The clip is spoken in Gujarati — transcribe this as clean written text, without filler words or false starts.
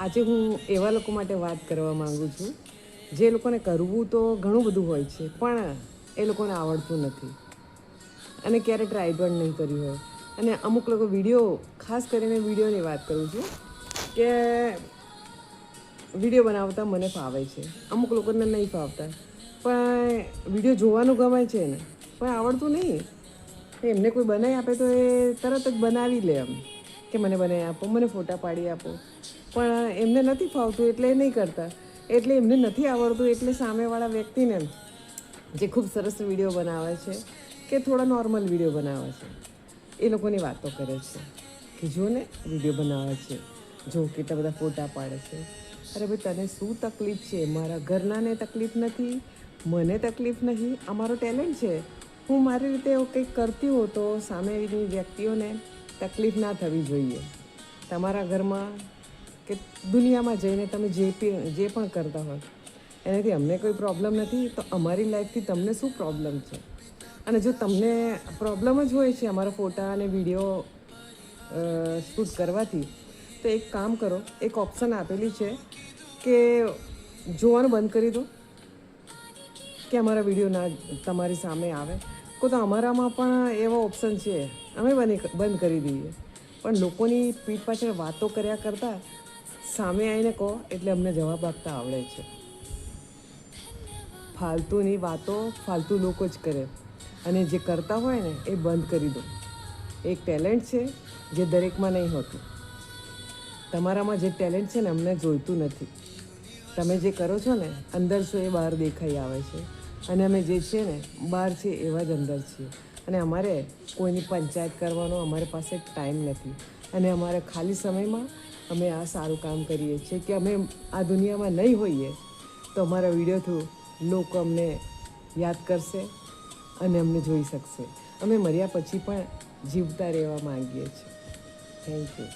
આજે હું એવા લોકો માટે વાત કરવા માગું છું જે લોકોને કરવું તો ઘણું બધું હોય છે પણ એ લોકોને આવડતું નથી અને ક્યારે ટ્રાય પણ નહીં કર્યું હોય. અને અમુક લોકો વિડીયો, ખાસ કરીને વિડીયોની વાત કરું છું કે વિડીયો બનાવતા મને ફાવે છે, અમુક લોકોને નહીં ફાવતા, પણ વિડીયો જોવાનું ગમે છે ને પણ આવડતું નહીં. એમને કોઈ બનાવી આપે તો એ તરત જ બનાવી લે એમ કે મને બનાવી આપો, મને ફોટા પાડી આપો, પણ એમને નથી ફાવતું એટલે એ નહીં કરતા. એટલે એમને નથી આવડતું એટલે સામેવાળા વ્યક્તિને જે ખૂબ સરસ વિડીયો બનાવે છે કે થોડા નોર્મલ વિડીયો બનાવે છે એ લોકોની વાતો કરે છે કે જો ને વિડીયો બનાવે છે, જો કેટલા બધા ફોટા પાડે છે. અરે ભાઈ તને શું તકલીફ છે? મારા ઘરનાને તકલીફ નથી, મને તકલીફ નહીં, અમારો ટેલેન્ટ છે. હું મારી રીતે એવું કંઈક કરતી હોઉં તો સામેની વ્યક્તિઓને તકલીફ ના થવી જોઈએ. તમારા ઘરમાં કે દુનિયામાં જઈને તમે જે પણ કરતા હોય એનાથી અમને કોઈ પ્રોબ્લેમ નથી, તો અમારી લાઈફથી તમને શું પ્રોબ્લેમ છે? અને જો તમને પ્રોબ્લેમ જ હોય છે અમારા ફોટા અને વિડીયો શૂટ કરવાથી, તો એક કામ કરો, એક ઓપ્શન આપેલી છે કે જોવાનું બંધ કરી દો કે અમારા વિડીયો ના તમારી સામે આવે. તો અમારામાં પણ એવો ઓપ્શન છે, અમે બંધ કરી દઈએ. પણ લોકોની પીઠ પાછળ વાતો કર્યા કરતાં સામે આવીને કહો એટલે અમને જવાબ આપતા આવડે છે. ફાલતુની વાતો ફાલતુ લોકો જ કરે અને જે કરતા હોય ને એ બંધ કરી દો. એક ટેલેન્ટ છે જે દરેકમાં નહીં હોતું. તમારામાં જે ટેલેન્ટ છે ને અમને જોઈતું નથી. તમે જે કરો છો ને અંદર છો એ બહાર દેખાઈ આવે છે અને અમે જે છીએ ને બહાર છીએ એવા જ અંદર છીએ. અને અમારે કોઈની પંચાયત કરવાનો અમારી પાસે ટાઈમ નથી અને અમારે ખાલી સમયમાં અમે આ સારું કામ કરીએ છીએ કે અમે આ દુનિયામાં નહીં હોઈએ તો અમારા વિડીયો થ્રુ લોકો અમને યાદ કરશે અને અમને જોઈ શકશે. અમે મર્યા પછી પણ જીવતા રહેવા માંગીએ છીએ. Thank you.